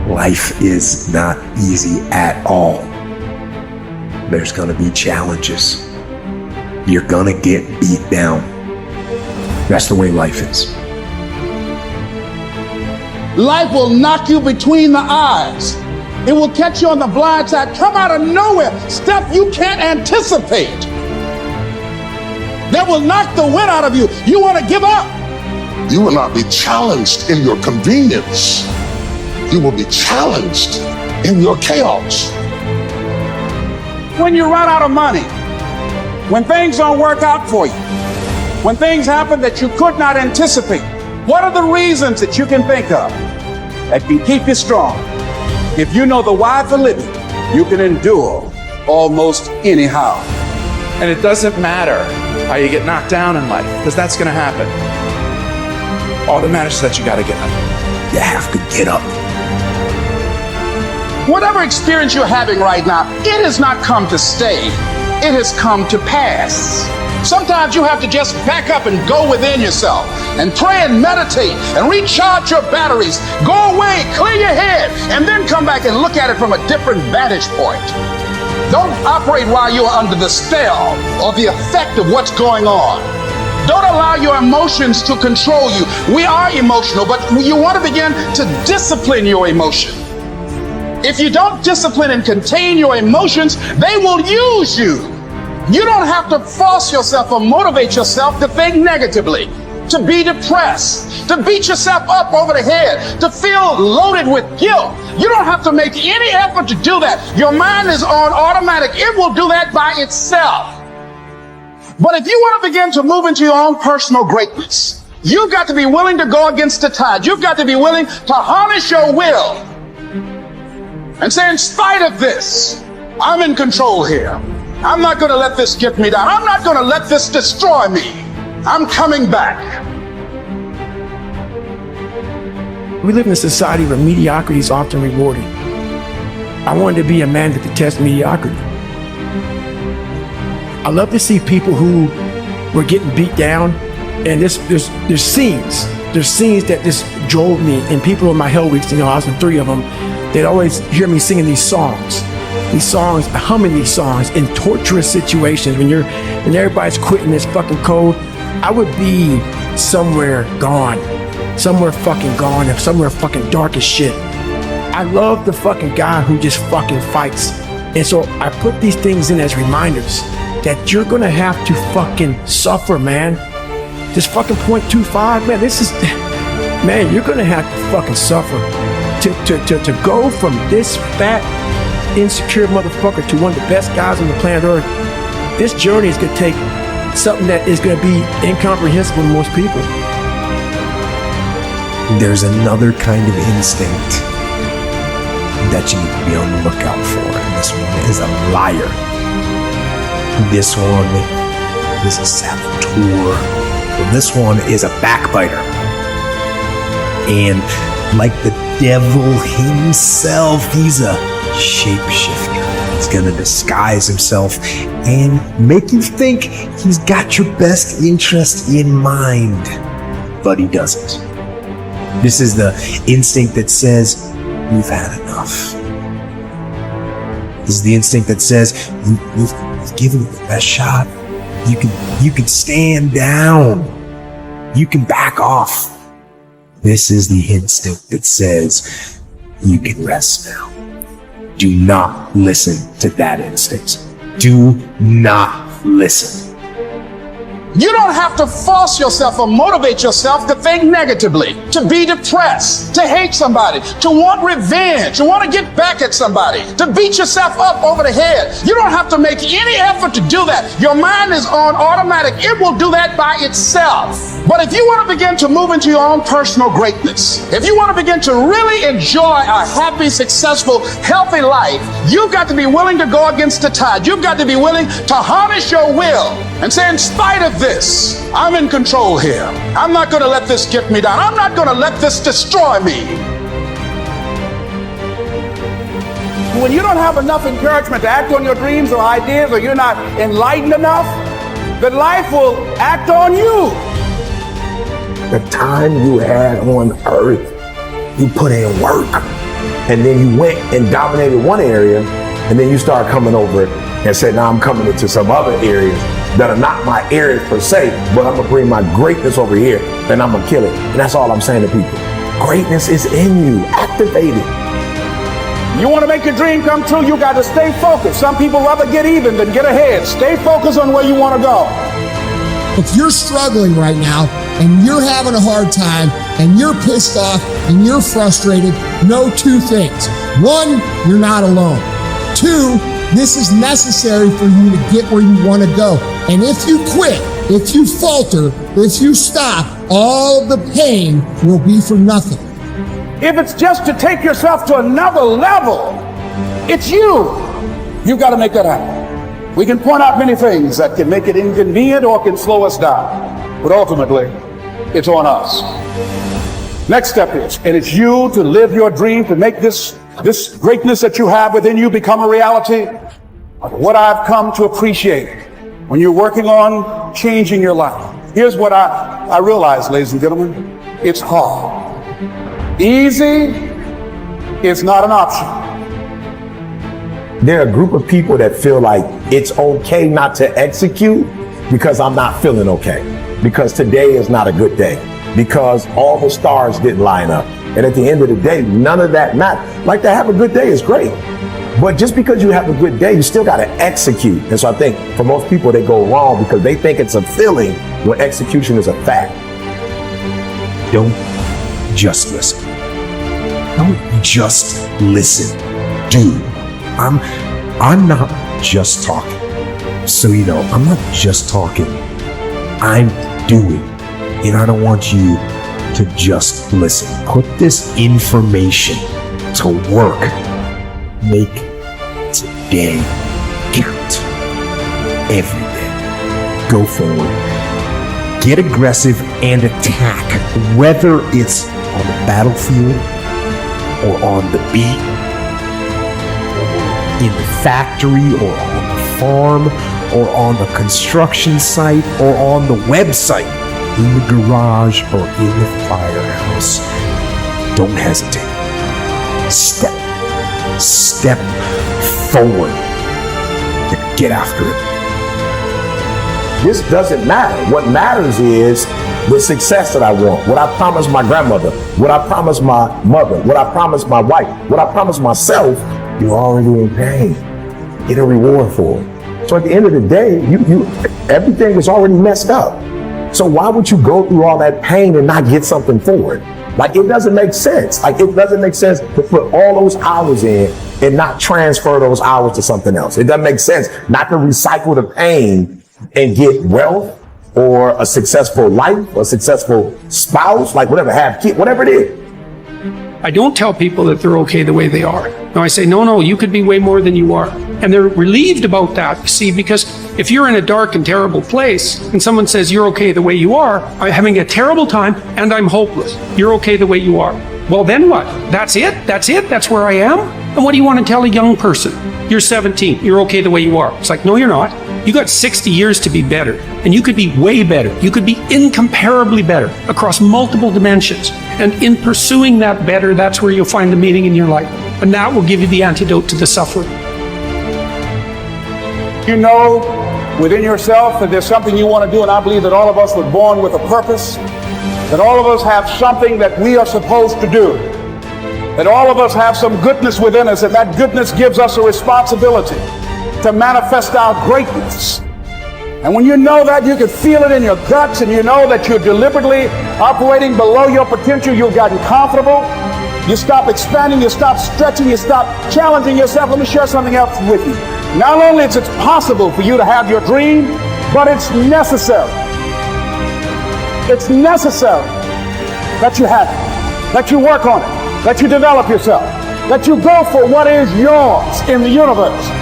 Life is not easy at all. There's gonna be challenges. You're gonna get beat down. That's the way life is. Life will knock you between the eyes. It will catch you on the blind side, come out of nowhere, stuff you can't anticipate. That will knock the wind out of you. You want to give up. You will not be challenged in your convenience. You will be challenged in your chaos. When you run out of money, when things don't work out for you, when things happen that you could not anticipate, what are the reasons that you can think of that can keep you strong? If you know the why for living, you can endure almost anyhow. And it doesn't matter how you get knocked down in life, because that's going to happen. All that matters is that you got to get up. You have to get up. Whatever experience you're having right now, it has not come to stay. It has come to pass. Sometimes you have to just back up and go within yourself and pray and meditate and recharge your batteries. Go away, clear your head, and then come back and look at it from a different vantage point. Don't operate while you're under the spell or the effect of what's going on. Don't allow your emotions to control you. We are emotional, but you want to begin to discipline your emotion. If you don't discipline and contain your emotions, they will use you. You don't have to force yourself or motivate yourself to think negatively, to be depressed, to beat yourself up over the head, to feel loaded with guilt. You don't have to make any effort to do that. Your mind is on automatic. It will do that by itself. But if you want to begin to move into your own personal greatness, you've got to be willing to go against the tide. You've got to be willing to harness your will and say, in spite of this, I'm in control here. I'm not going to let this get me down. I'm not going to let this destroy me. I'm coming back. We live in a society where mediocrity is often rewarded. I wanted to be a man that could test mediocrity. I love to see people who were getting beat down, and there's scenes that just drove me, and people in my hell weeks, I was in 3 of them, they'd always hear me singing these songs, humming these songs in torturous situations when everybody's quitting this fucking code. I would be somewhere fucking gone, and somewhere fucking dark as shit. I love the fucking guy who just fucking fights. And so I put these things in as reminders that you're gonna have to fucking suffer, man. This fucking 0.25, man, you're gonna have to fucking suffer to go from this fat, insecure motherfucker to one of the best guys on the planet Earth. This journey is gonna take something that is gonna be incomprehensible to most people. There's another kind of instinct that you need to be on the lookout for, and this one is a liar. This one is a saboteur. This one is a backbiter. And like the devil himself, he's a shapeshifter. He's gonna disguise himself and make you think he's got your best interest in mind, but he doesn't. This is the instinct that says, you've had enough. This is the instinct that says, you've given it the best shot. You can stand down. You can back off. This is the instinct that says, you can rest now. Do not listen to that instinct. Do not listen. You don't have to force yourself or motivate yourself to think negatively, to be depressed, to hate somebody, to want revenge, to want to get back at somebody, to beat yourself up over the head. You don't have to make any effort to do that. Your mind is on automatic. It will do that by itself. But if you want to begin to move into your own personal greatness, if you want to begin to really enjoy a happy, successful, healthy life, you've got to be willing to go against the tide. You've got to be willing to harness your will and say, in spite of this, I'm in control here. I'm not going to let this get me down. I'm not going to let this destroy me. When you don't have enough encouragement to act on your dreams or ideas, or you're not enlightened enough, then life will act on you. the time you had on earth, you put in work. And then you went and dominated one area, and then you start coming over and said, now I'm coming into some other areas that are not my areas per se, but I'm gonna bring my greatness over here and I'm gonna kill it. And that's all I'm saying to people. Greatness is in you. Activate it. You want to make your dream come true, you got to stay focused. Some people rather get even than get ahead. Stay focused on where you want to go. If you're struggling right now and you're having a hard time and you're pissed off and you're frustrated, know two things. One, you're not alone. Two, this is necessary for you to get where you want to go. And if you quit, if you falter, if you stop, all of the pain will be for nothing. If it's just to take yourself to another level, it's you. You've got to make that happen. We can point out many things that can make it inconvenient or can slow us down. But ultimately, it's on us. Next step is, and it's you to live your dream, to make this greatness that you have within you become a reality. What I've come to appreciate when you're working on changing your life. Here's what I realize, ladies and gentlemen. It's hard. Easy is not an option. There are a group of people that feel like it's okay not to execute because I'm not feeling okay. Because today is not a good day. Because all the stars didn't line up. And at the end of the day, none of that matters. Like, to have a good day is great. But just because you have a good day, you still got to execute. And so I think for most people, they go wrong because they think it's a feeling when execution is a fact. Don't just listen. Don't just listen. Do. I'm not just talking. So you know, I'm not just talking. I'm doing. And I don't want you to just listen. Put this information to work. Make today count. Every day. Go forward. Get aggressive and attack. Whether it's on the battlefield or on the beat, or in the factory or on the farm or on the construction site or on the website, in the garage or in the firehouse. Don't hesitate. Step forward and get after it. This doesn't matter. What matters is the success that I want, what I promised my grandmother, what I promised my mother, what I promised my wife, what I promised myself. You're already in pain. Get a reward for it. So at the end of the day, everything is already messed up. So why would you go through all that pain and not get something for it? Like, it doesn't make sense. Like, it doesn't make sense to put all those hours in and not transfer those hours to something else. It doesn't make sense not to recycle the pain and get wealth or a successful life or a successful spouse, like whatever, have kids, whatever it is. I don't tell people that they're okay the way they are. No, I say, no, you could be way more than you are. And they're relieved about that, you see, because if you're in a dark and terrible place and someone says you're okay the way you are, I'm having a terrible time and I'm hopeless. You're okay the way you are. Well, then what? That's it? That's where I am? And what do you want to tell a young person? You're 17. You're okay the way you are. It's like, no, you're not. You got 60 years to be better, and you could be way better. You could be incomparably better across multiple dimensions. And in pursuing that better, that's where you'll find the meaning in your life. And that will give you the antidote to the suffering. You know within yourself that there's something you want to do, and I believe that all of us were born with a purpose, that all of us have something that we are supposed to do, that all of us have some goodness within us, and that goodness gives us a responsibility to manifest our greatness. And when you know that, you can feel it in your guts, and you know that you're deliberately operating below your potential. You've gotten comfortable. You stop expanding, you stop stretching, you stop challenging yourself. Let me share something else with you. Not only is it possible for you to have your dream, but it's necessary. It's necessary that you have it, that you work on it, that you develop yourself, that you go for what is yours in the universe.